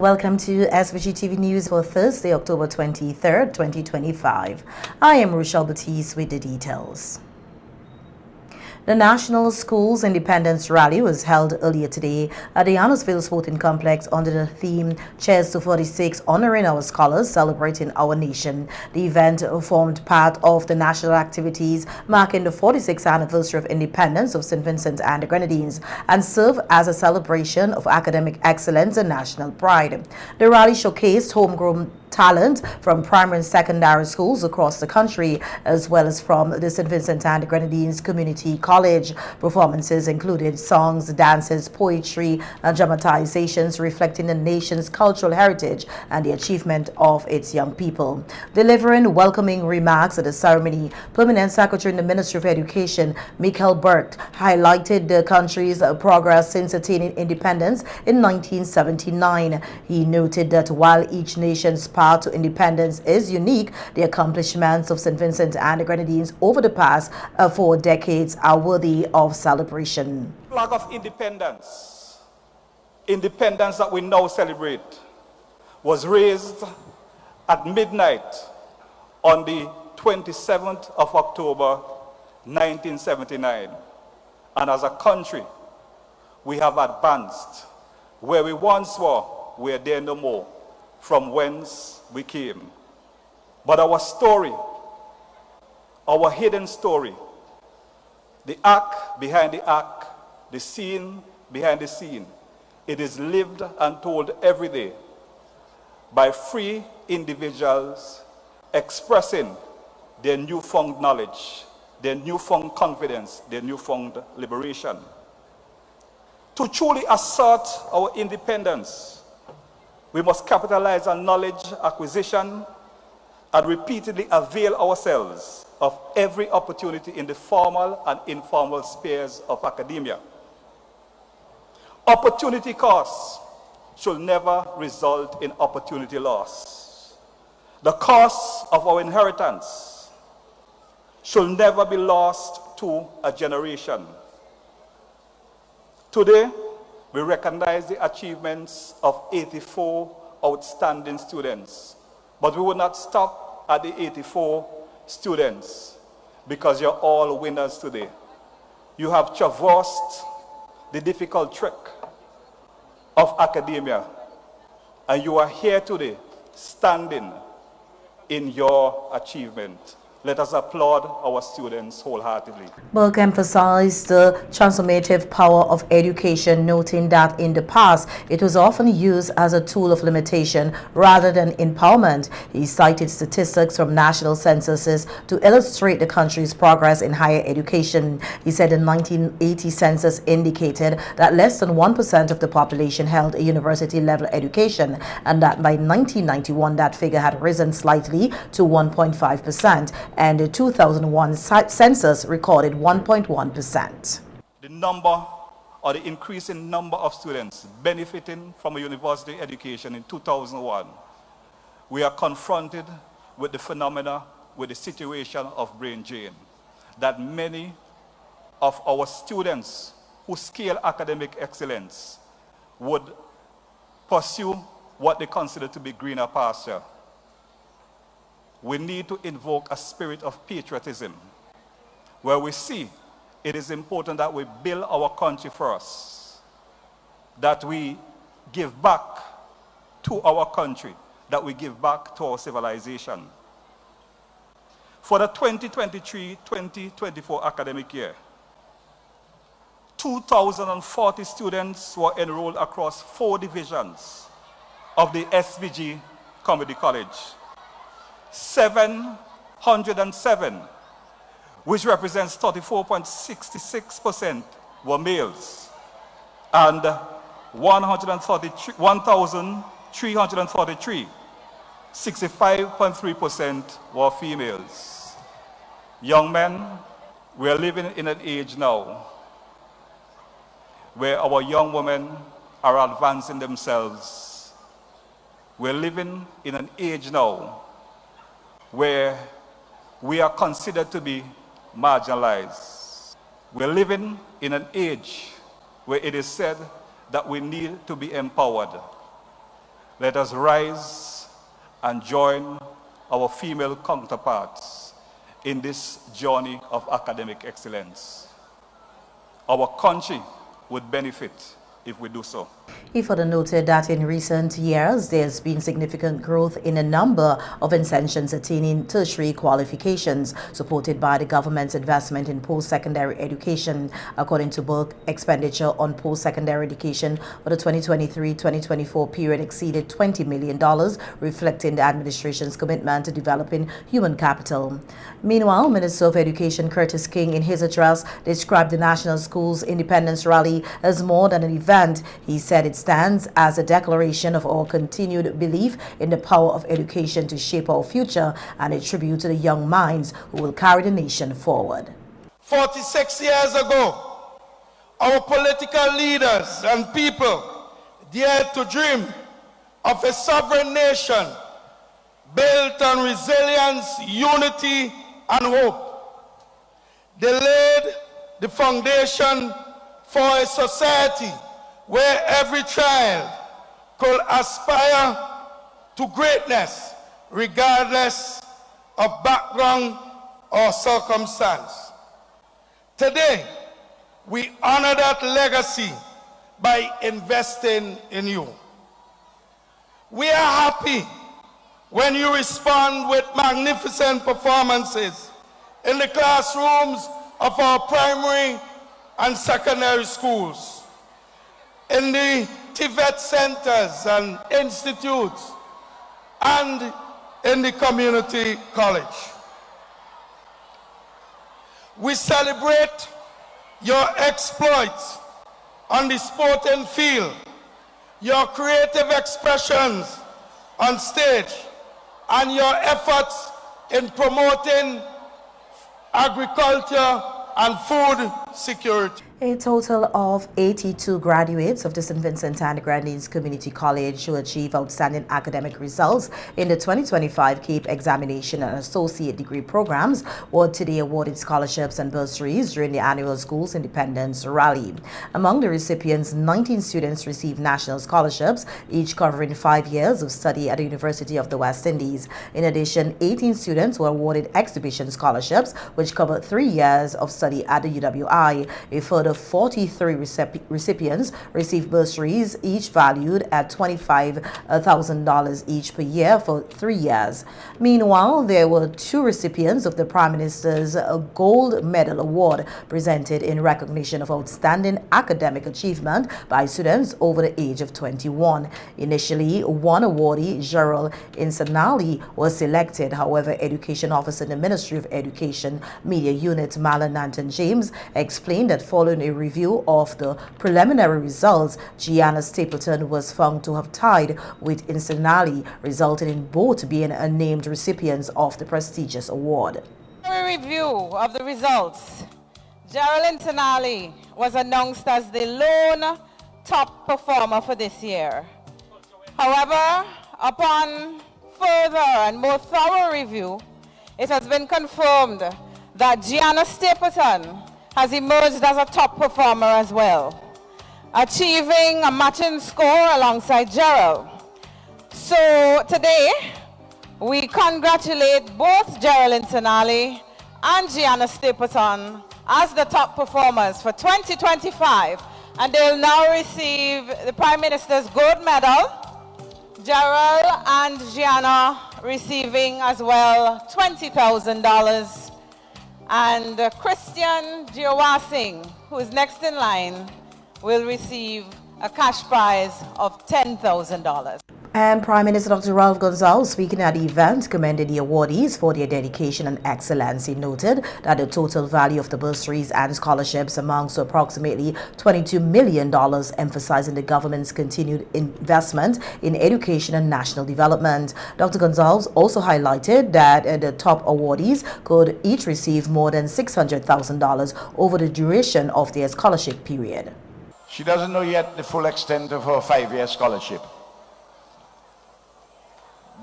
Welcome to SVG-TV News for Thursday, October 23rd, 2025. I am Rochelle Batiste with the details. The National Schools Independence Rally was held earlier today at the Annisville Sporting Complex under the theme Cheers to 46, honoring our scholars, celebrating our nation. The event formed part of the national activities marking the 46th anniversary of independence of St. Vincent and the Grenadines and served as a celebration of academic excellence and national pride. The rally showcased homegrown talent from primary and secondary schools across the country, as well as from the St. Vincent and the Grenadines Community College. Performances included songs, dances, poetry, and dramatizations reflecting the nation's cultural heritage and the achievement of its young people. Delivering welcoming remarks at the ceremony, Permanent Secretary in the Ministry of Education, Michael Burke, highlighted the country's progress since attaining independence in 1979. He noted that while each nation's path to independence is unique, the accomplishments of St. Vincent and the Grenadines over the past 4 decades are worthy of celebration. Flag of independence, independence that we now celebrate, was raised at midnight on the 27th of October 1979. And as a country, we have advanced. Where we once were, we are there no more, from whence we came. But our story, our hidden story, the act behind the act, the scene behind the scene, it is lived and told every day by free individuals expressing their newfound knowledge, their newfound confidence, their newfound liberation. To truly assert our independence, we must capitalize on knowledge acquisition and repeatedly avail ourselves of every opportunity in the formal and informal spheres of academia. Opportunity costs should never result in opportunity loss. The cost of our inheritance should never be lost to a generation. Today, we recognize the achievements of 84 outstanding students, but we will not stop at the 84 students because you're all winners today. You have traversed the difficult trek of academia, and you are here today standing in your achievement. Let us applaud our students wholeheartedly. Burke emphasized the transformative power of education, noting that in the past, it was often used as a tool of limitation rather than empowerment. He cited statistics from national censuses to illustrate the country's progress in higher education. He said the 1980 census indicated that less than 1% of the population held a university-level education, and that by 1991, that figure had risen slightly to 1.5%. And the 2001 census recorded 1.1%. The number or the increasing number of students benefiting from a university education in 2001, we are confronted with the phenomena, with the situation of brain drain, that many of our students who scale academic excellence would pursue what they consider to be greener pasture. We need to invoke a spirit of patriotism, where we see it is important that we build our country first, that we give back to our country, that we give back to our civilization. For the 2023-2024 academic year, 2,040 students were enrolled across 4 divisions of the SVG Community College. 707, which represents 34.66%, were males, and 1,343, 65.3%, were females. Young men, we are living in an age now where our young women are advancing themselves. We're living in an age now where we are considered to be marginalized. We're living in an age where it is said that we need to be empowered. Let us rise and join our female counterparts in this journey of academic excellence. Our country would benefit if we do so. He further noted that in recent years, there's been significant growth in a number of intentions attaining tertiary qualifications, supported by the government's investment in post-secondary education. According to book, expenditure on post-secondary education for the 2023-2024 period exceeded $20 million, reflecting the administration's commitment to developing human capital. Meanwhile, Minister of Education Curtis King, in his address, described the National Schools Independence Rally as more than an event. He said it stands as a declaration of our continued belief in the power of education to shape our future and a tribute to the young minds who will carry the nation forward. 46 years ago, our political leaders and people dared to dream of a sovereign nation built on resilience, unity, and hope. They laid the foundation for a society where every child could aspire to greatness regardless of background or circumstance. Today, we honor that legacy by investing in you. We are happy when you respond with magnificent performances in the classrooms of our primary and secondary schools, in the TVET centers and institutes, and in the community college. We celebrate your exploits on the sporting field, your creative expressions on stage, and your efforts in promoting agriculture and food security. A total of 82 graduates of the St. Vincent and the Grenadines Community College who achieve outstanding academic results in the 2025 CAPE examination and associate degree programs were today awarded scholarships and bursaries during the annual Schools Independence Rally. Among the recipients, 19 students received national scholarships, each covering 5 years of study at the University of the West Indies. In addition, 18 students were awarded exhibition scholarships, which covered 3 years of study at the UWI. A further 43 recipients received bursaries, each valued at $25,000 each per year for 3 years. Meanwhile, there were 2 recipients of the Prime Minister's Gold Medal Award, presented in recognition of outstanding academic achievement by students over the age of 21. Initially, one awardee, Gerald Insanali, was selected. However, Education Officer in the Ministry of Education Media Unit, Malan Nanton James, explained that following a review of the preliminary results, Gianna Stapleton was found to have tied with Insanali, resulting in both being named recipients of the prestigious award. A review of the results, Gerald Insanali was announced as the lone top performer for this year. However, upon further and more thorough review, it has been confirmed that Gianna Stapleton has emerged as a top performer as well, achieving a matching score alongside Gerald. So today, we congratulate both Gerald Insanali and Gianna Stapleton as the top performers for 2025, and they'll now receive the Prime Minister's Gold Medal, Gerald and Gianna receiving as well $20,000. And Christian Giawasing, who is next in line, will receive a cash prize of $10,000. And Prime Minister Dr. Ralph Gonsalves, speaking at the event, commended the awardees for their dedication and excellence. He noted that the total value of the bursaries and scholarships amounts to approximately $22 million, emphasizing the government's continued investment in education and national development. Dr. Gonsalves also highlighted that the top awardees could each receive more than $600,000 over the duration of their scholarship period. She doesn't know yet the full extent of her 5-year scholarship.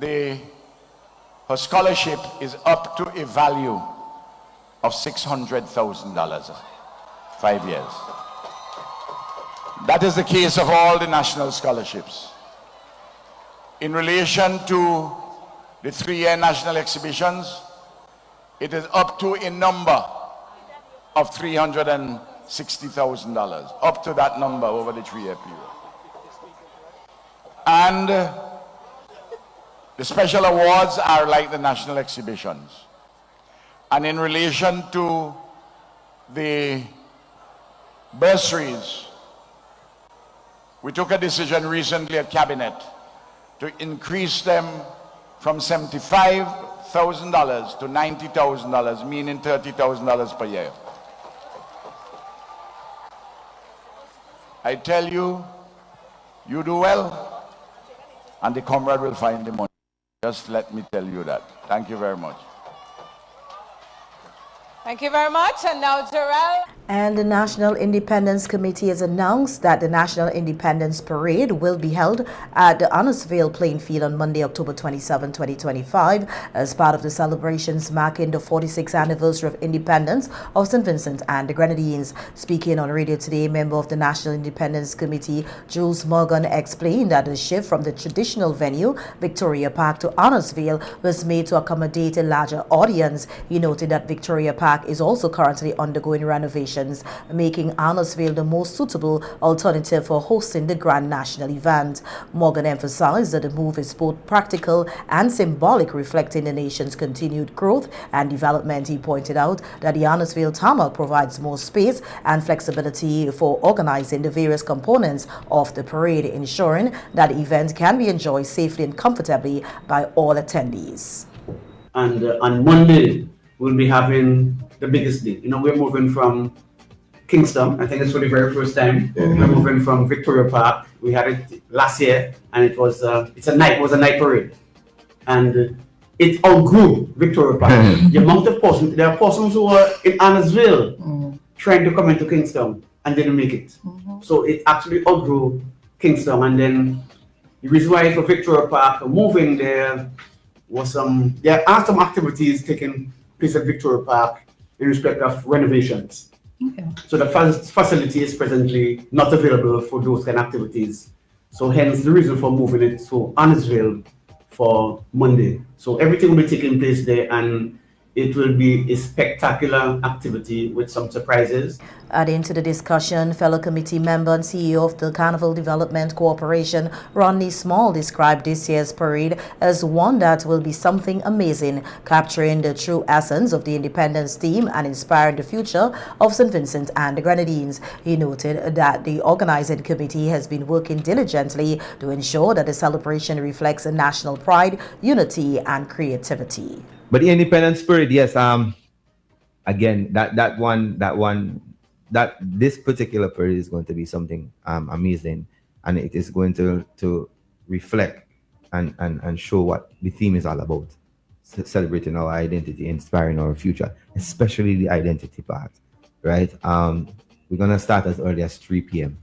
Her scholarship is up to a value of $600,000, 5 years. That is the case of all the national scholarships. In relation to the 3-year national exhibitions, it is up to a number of $360,000, up to that number over the 3-year period. And the special awards are like the national exhibitions. And in relation to the bursaries, we took a decision recently at Cabinet to increase them from $75,000 to $90,000, meaning $30,000 per year. I tell you, you do well, and the comrade will find the money. Just let me tell you that. Thank you very much. Thank you very much. And now, Jarrell. And the National Independence Committee has announced that the National Independence Parade will be held at the Honnesville Playing Field on Monday, October 27, 2025, as part of the celebrations marking the 46th anniversary of independence of St. Vincent and the Grenadines. Speaking on radio today, member of the National Independence Committee, Jules Morgan, explained that the shift from the traditional venue, Victoria Park, to Honnesville was made to accommodate a larger audience. He noted that Victoria Park is also currently undergoing renovations, making Honnesville the most suitable alternative for hosting the grand national event. Morgan emphasized that the move is both practical and symbolic, reflecting the nation's continued growth and development. He pointed out that the Honnesville tarmac provides more space and flexibility for organizing the various components of the parade, ensuring that the event can be enjoyed safely and comfortably by all attendees. And on Monday, we'll be having the biggest day. You know, we're moving from Kingston. I think it's for the very first time. We're moving from Victoria Park. We had it last year, and it was a night parade, and it outgrew Victoria Park. The amount of persons, there are persons who were in Honnesville trying to come into Kingston and didn't make it. So it actually outgrew Kingston, and then the reason why for Victoria Park moving there was there are some activities taking place at Victoria Park in respect of renovations. Okay. So the facility is presently not available for those kind of activities. So hence the reason for moving it to Honnesville for Monday. So everything will be taking place there, and it will be a spectacular activity with some surprises. Adding to the discussion, fellow committee member and CEO of the Carnival Development Corporation, Rodney Small, described this year's parade as one that will be something amazing, capturing the true essence of the independence theme and inspiring the future of St. Vincent and the Grenadines. He noted that the organizing committee has been working diligently to ensure that the celebration reflects a national pride, unity, and creativity. But the independence parade, yes, again, this particular parade is going to be something amazing, and it is going to reflect and show what the theme is all about, celebrating our identity, inspiring our future, especially the identity part, right? We're going to start as early as 3 p.m.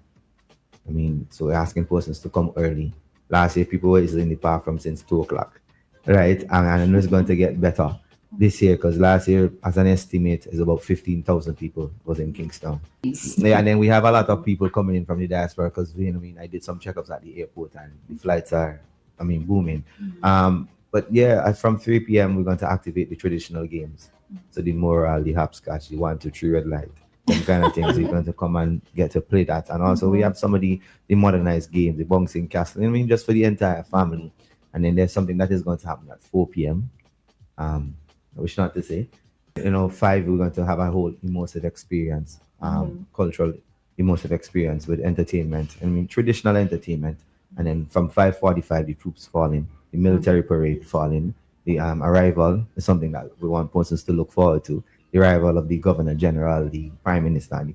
I mean, so we're asking persons to come early. Last year, people were in the park from since 2 o'clock, right? And I know it's going to get better this year, because last year, as an estimate, is about 15,000 people was in Kingston. Yeah, and then we have a lot of people coming in from the diaspora, because I did some checkups at the airport, and the flights are, booming. But yeah, from 3 p.m. we're going to activate the traditional games. So the morale, the hopscotch, the 1, 2, 3 red light, them kind of things. You're going to come and get to play that. And also we have some of the modernized games, the bouncing castle, just for the entire family. And then there's something that is going to happen at 4 p.m. I wish not to say. 5, we're going to have a whole immersive experience, cultural immersive experience with entertainment. Traditional entertainment. And then from 5:45, the troops fall in, the military parade fall in. The arrival is something that we want persons to look forward to. The arrival of the Governor General, the Prime Minister, and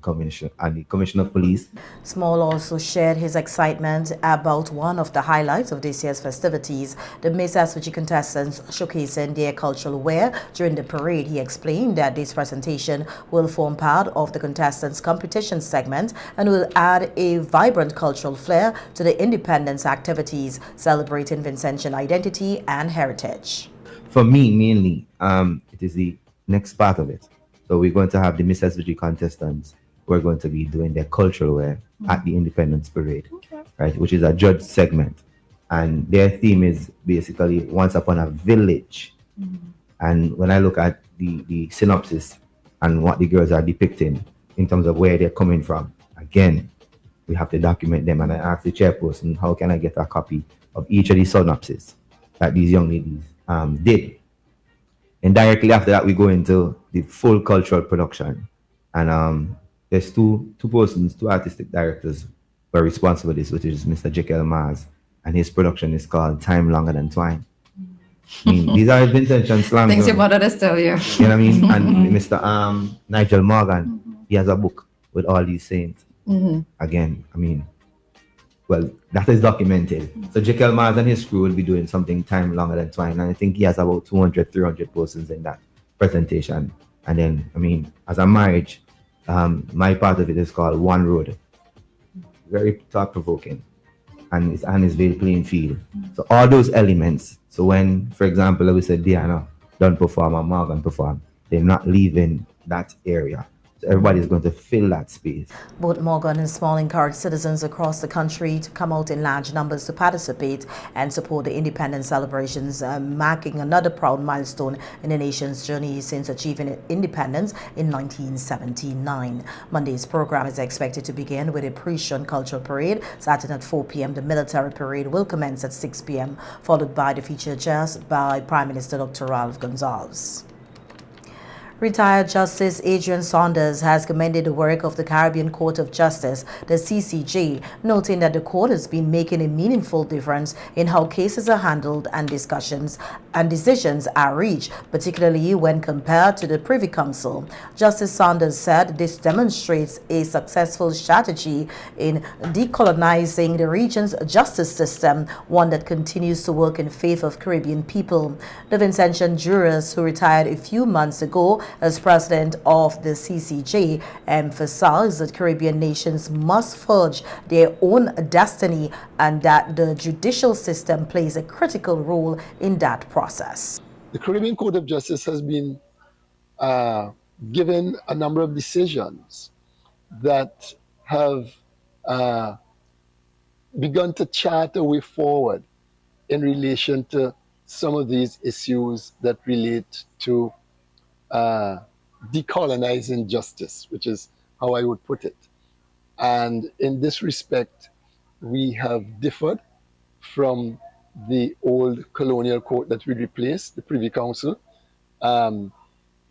the Commissioner of Police. Small also shared his excitement about one of the highlights of this year's festivities, the Miss SVG contestants showcasing their cultural wear during the parade. He explained that this presentation will form part of the contestants' competition segment and will add a vibrant cultural flair to the independence activities, celebrating Vincentian identity and heritage. For me, mainly, it is the next part of it. So we're going to have the Miss SVG contestants who are going to be doing their cultural wear at the Independence Parade, right, which is a judge segment. and their theme is basically Once Upon a Village. And when I look at the synopsis and what the girls are depicting in terms of where they're coming from, again, we have to document them. And I asked the chairperson, how can I get a copy of each of the synopses that these young ladies did? And directly after that, we go into the full cultural production. And there's two persons, two artistic directors who are responsible for this, which is Mr. Jekyll Mars, and his production is called Time Longer Than Twine. I mean, these are Vincent and Slam. Things your mother does tell you. You know what I mean? And Mr. Nigel Morgan, he has a book with all these sayings. Again, I mean, well, that is documented. So Jekyll Mars and his crew will be doing something Time Longer Than Twine. And I think he has about 200, 300 persons in that presentation. And then, I mean, as a marriage, my part of it is called One Road. Very thought-provoking. And it's very playing field. So all those elements. So when, for example, we said Diana don't perform or Morgan perform, they're not leaving that area. So everybody's going to fill that space. Both Morgan and Small encouraged citizens across the country to come out in large numbers to participate and support the independence celebrations, marking another proud milestone in the nation's journey since achieving independence in 1979. Monday's program is expected to begin with a pre-shown cultural parade starting at 4 p.m. The military parade will commence at 6 p.m., followed by the featured jazz by Prime Minister Dr. Ralph Gonsalves. Retired Justice Adrian Saunders has commended the work of the Caribbean Court of Justice, the CCJ, noting that the court has been making a meaningful difference in how cases are handled and discussions and decisions are reached, particularly when compared to the Privy Council. Justice Saunders said this demonstrates a successful strategy in decolonizing the region's justice system, one that continues to work in favor of Caribbean people. The Vincentian jurors who retired a few months ago as president of the CCJ emphasized that Caribbean nations must forge their own destiny and that the judicial system plays a critical role in that process. The Caribbean Court of Justice has been given a number of decisions that have begun to chart a way forward in relation to some of these issues that relate to decolonizing justice, which is how I would put it. And in this respect, we have differed from the old colonial court that we replaced, the Privy Council,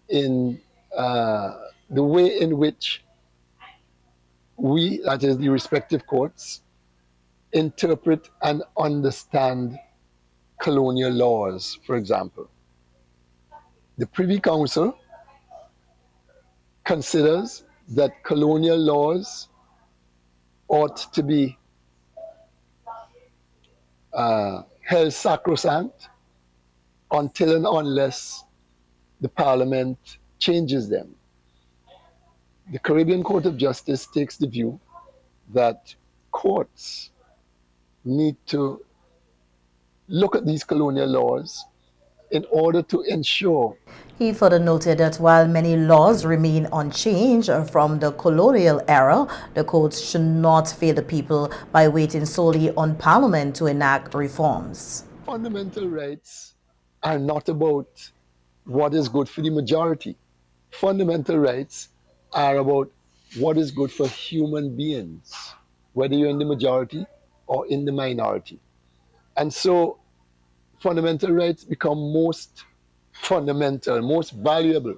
in the way in which we, that is the respective courts, interpret and understand colonial laws, for example. The Privy Council considers that colonial laws ought to be held sacrosanct until and unless the Parliament changes them. The Caribbean Court of Justice takes the view that courts need to look at these colonial laws in order to ensure. He further noted that while many laws remain unchanged from the colonial era, the courts should not fail the people by waiting solely on Parliament to enact reforms. Fundamental rights are not about what is good for the majority. Fundamental rights are about what is good for human beings, whether you're in the majority or in the minority. And so fundamental rights become most fundamental, most valuable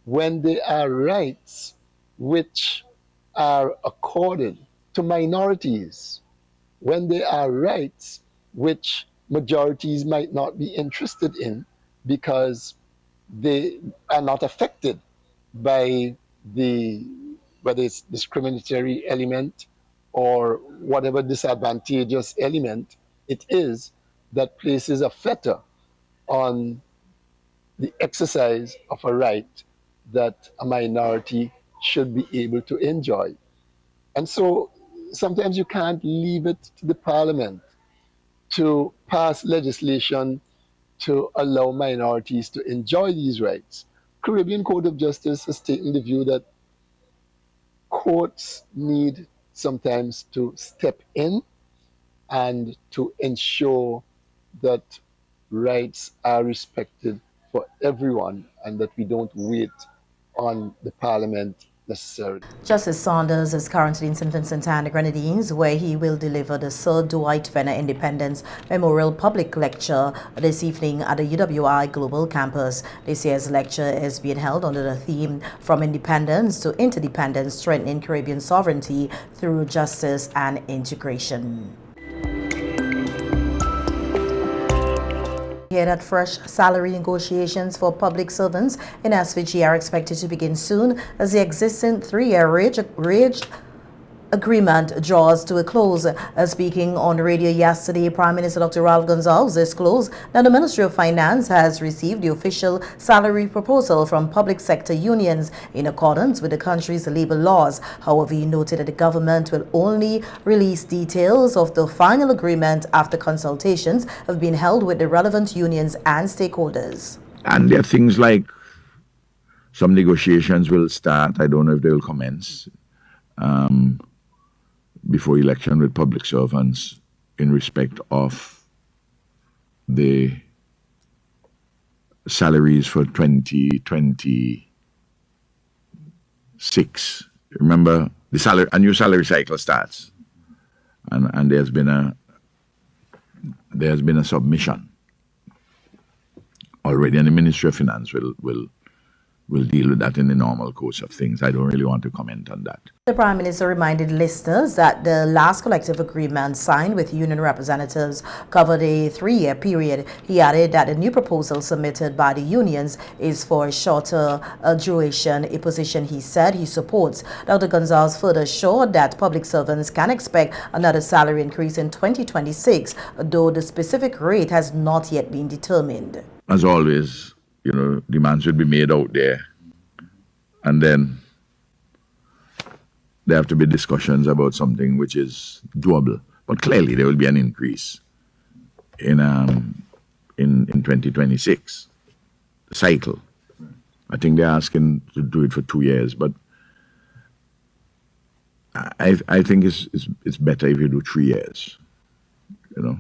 when they are rights which are accorded to minorities, when they are rights which majorities might not be interested in because they are not affected by whether it's discriminatory element or whatever disadvantageous element it is that places a fetter on the exercise of a right that a minority should be able to enjoy. And so sometimes you can't leave it to the Parliament to pass legislation to allow minorities to enjoy these rights. Caribbean Court of Justice has taken the view that courts need sometimes to step in and to ensure that rights are respected for everyone and that we don't wait on the Parliament necessarily. Justice Saunders is currently in St. Vincent and the Grenadines, where he will deliver the Sir Dwight Venner Independence Memorial Public Lecture this evening at the UWI Global Campus. This year's lecture is being held under the theme From Independence to Interdependence, Strengthening Caribbean Sovereignty Through Justice and Integration. Here that fresh salary negotiations for public servants in SVG are expected to begin soon as the existing 3-year wage agreement draws to a close. Speaking on the radio yesterday, Prime Minister Dr. Ralph Gonsalves disclosed that the Ministry of Finance has received the official salary proposal from public sector unions in accordance with the country's labor laws. However, he noted that the government will only release details of the final agreement after consultations have been held with the relevant unions and stakeholders. And there are things like some negotiations will start. I don't know if they will commence before election with public servants in respect of the salaries for 2026. Remember, a new salary cycle starts, and there's been a submission already, and the Ministry of Finance will deal with that in the normal course of things. I don't really want to comment on that. The Prime Minister reminded listeners that the last collective agreement signed with union representatives covered a 3-year period. He added that the new proposal submitted by the unions is for a shorter duration, a position he said he supports. Dr. Gonsalves further assured that public servants can expect another salary increase in 2026, though the specific rate has not yet been determined. As always, you know, demands will be made out there, and then there have to be discussions about something which is doable. But clearly, there will be an increase in 2026. The cycle. I think they're asking to do it for 2 years, but I think it's better if you do 3 years. You know,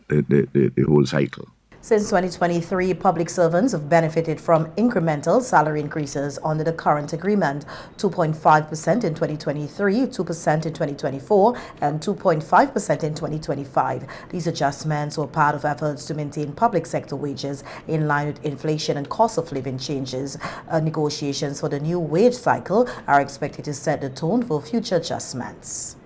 the whole cycle. Since 2023, public servants have benefited from incremental salary increases under the current agreement, 2.5% in 2023, 2% in 2024, and 2.5% in 2025. These adjustments were part of efforts to maintain public sector wages in line with inflation and cost of living changes. Negotiations for the new wage cycle are expected to set the tone for future adjustments.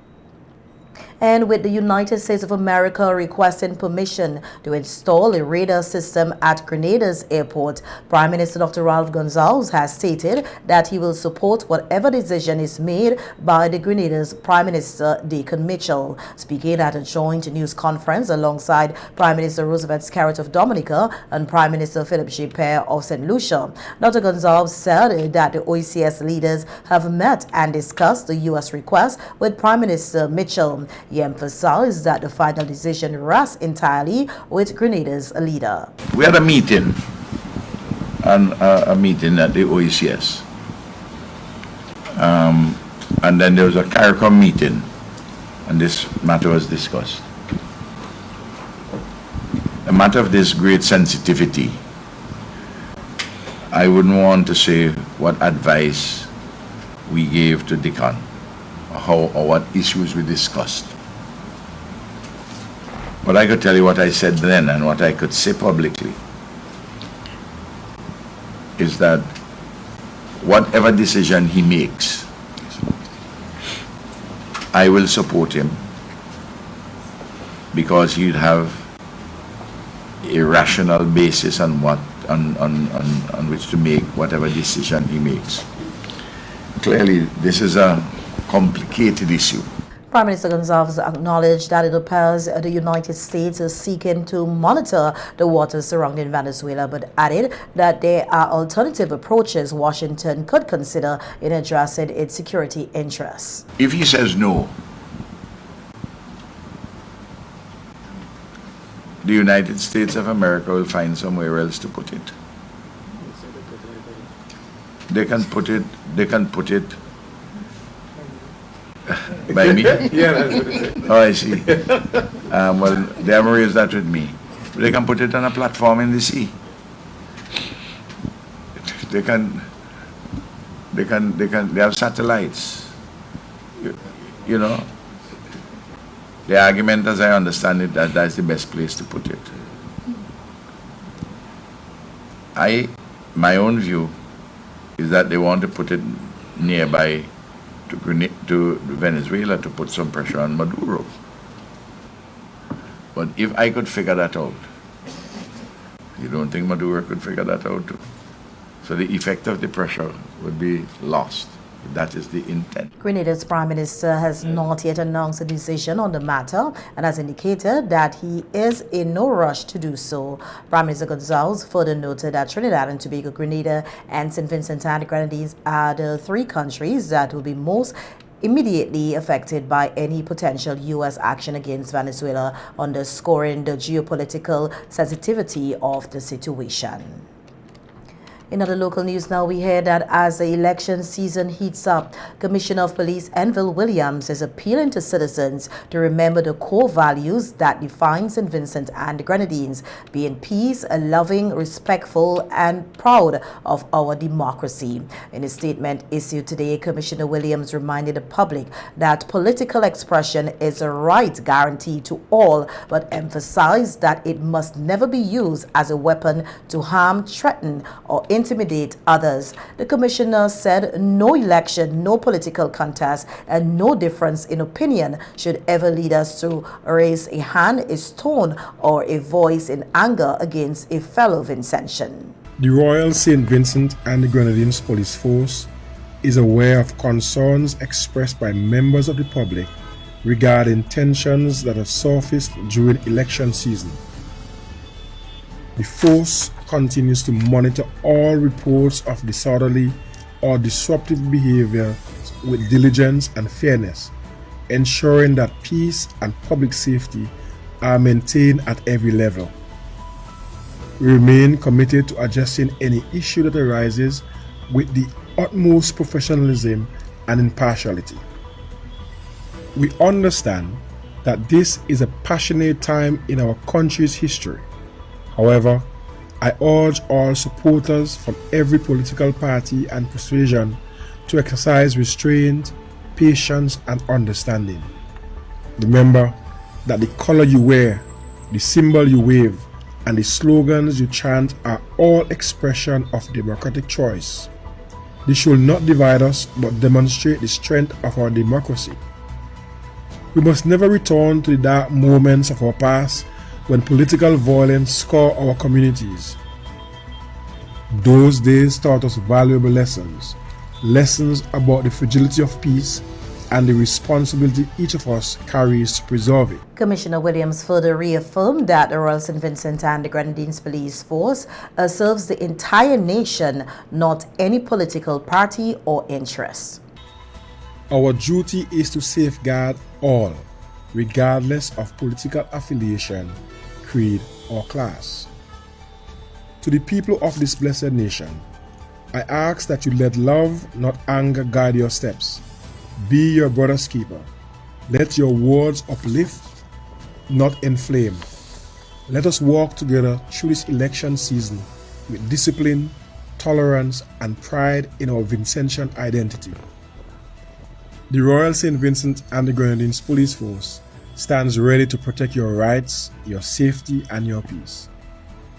And with the United States of America requesting permission to install a radar system at Grenada's airport, Prime Minister Dr. Ralph Gonsalves has stated that he will support whatever decision is made by the Grenada's Prime Minister Deacon Mitchell. Speaking at a joint news conference alongside Prime Minister Roosevelt Scarrett of Dominica and Prime Minister Philip J. Pear of St. Lucia, Dr. Gonsalves said that the OECS leaders have met and discussed the U.S. request with Prime Minister Mitchell. He emphasized that the final decision rests entirely with Grenada's leader. We had a meeting, a meeting at the OECS, and then there was a CARICOM meeting, and this matter was discussed. A matter of this great sensitivity, I wouldn't want to say what advice we gave to Deacon, or what issues we discussed. But I could tell you what I said then and what I could say publicly is that whatever decision he makes, I will support him because he'd have a rational basis on which to make whatever decision he makes. Clearly, this is a complicated issue. Prime Minister Gonsalves acknowledged that it appears the United States is seeking to monitor the waters surrounding Venezuela, but added that there are alternative approaches Washington could consider in addressing its security interests. If he says no, the United States of America will find somewhere else to put it. They can put it By me? Yeah, that's what it is. Oh, I see. Well, they haven't raised that with me. They can put it on a platform in the sea. They have satellites. You know, the argument, as I understand it, that's the best place to put it. My own view is that they want to put it nearby to Venezuela to put some pressure on Maduro. But if I could figure that out, you don't think Maduro could figure that out too? So the effect of the pressure would be lost. That is the intent. Grenada's Prime Minister has not yet announced a decision on the matter and has indicated that he is in no rush to do so. Prime Minister Gonzalez further noted that Trinidad and Tobago, Grenada, and St. Vincent and the Grenadines are the three countries that will be most immediately affected by any potential U.S. action against Venezuela, underscoring the geopolitical sensitivity of the situation. In other local news now, we hear that as the election season heats up, Commissioner of Police Enville Williams is appealing to citizens to remember the core values that define St. Vincent and the Grenadines, being peace, loving, respectful, and proud of our democracy. In a statement issued today, Commissioner Williams reminded the public that political expression is a right guaranteed to all, but emphasized that it must never be used as a weapon to harm, threaten, or intimidate others. The commissioner said no election, no political contest, and no difference in opinion should ever lead us to raise a hand, a stone, or a voice in anger against a fellow Vincentian. The Royal St. Vincent and the Grenadines Police Force is aware of concerns expressed by members of the public regarding tensions that have surfaced during election season. The force continues to monitor all reports of disorderly or disruptive behavior with diligence and fairness, ensuring that peace and public safety are maintained at every level. We remain committed to addressing any issue that arises with the utmost professionalism and impartiality. We understand that this is a passionate time in our country's history. However, I urge all supporters from every political party and persuasion to exercise restraint, patience, and understanding. Remember that the color you wear, the symbol you wave, and the slogans you chant are all expression of democratic choice. This should not divide us, but demonstrate the strength of our democracy. We must never return to the dark moments of our past when political violence scored our communities. Those days taught us valuable lessons about the fragility of peace and the responsibility each of us carries to preserve it. Commissioner Williams further reaffirmed that the Royal St. Vincent and the Grenadines Police Force serves the entire nation, not any political party or interest. Our duty is to safeguard all, regardless of political affiliation, creed, or class. To the people of this blessed nation, I ask that you let love, not anger, guide your steps. Be your brother's keeper. Let your words uplift, not inflame. Let us walk together through this election season with discipline, tolerance, and pride in our Vincentian identity. The Royal St. Vincent and the Grenadines Police Force stands ready to protect your rights, your safety, and your peace.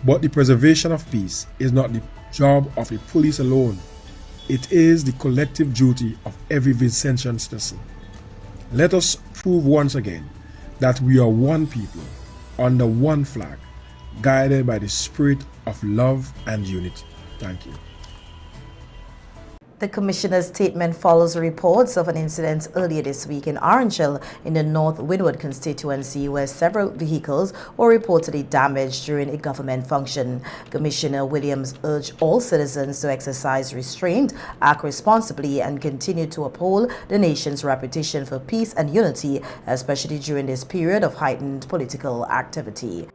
But the preservation of peace is not the job of the police alone. It is the collective duty of every Vincentian citizen. Let us prove once again that we are one people, under one flag, guided by the spirit of love and unity. Thank you. The Commissioner's statement follows reports of an incident earlier this week in Orangeville in the North Windward constituency where several vehicles were reportedly damaged during a government function. Commissioner Williams urged all citizens to exercise restraint, act responsibly, and continue to uphold the nation's reputation for peace and unity, especially during this period of heightened political activity.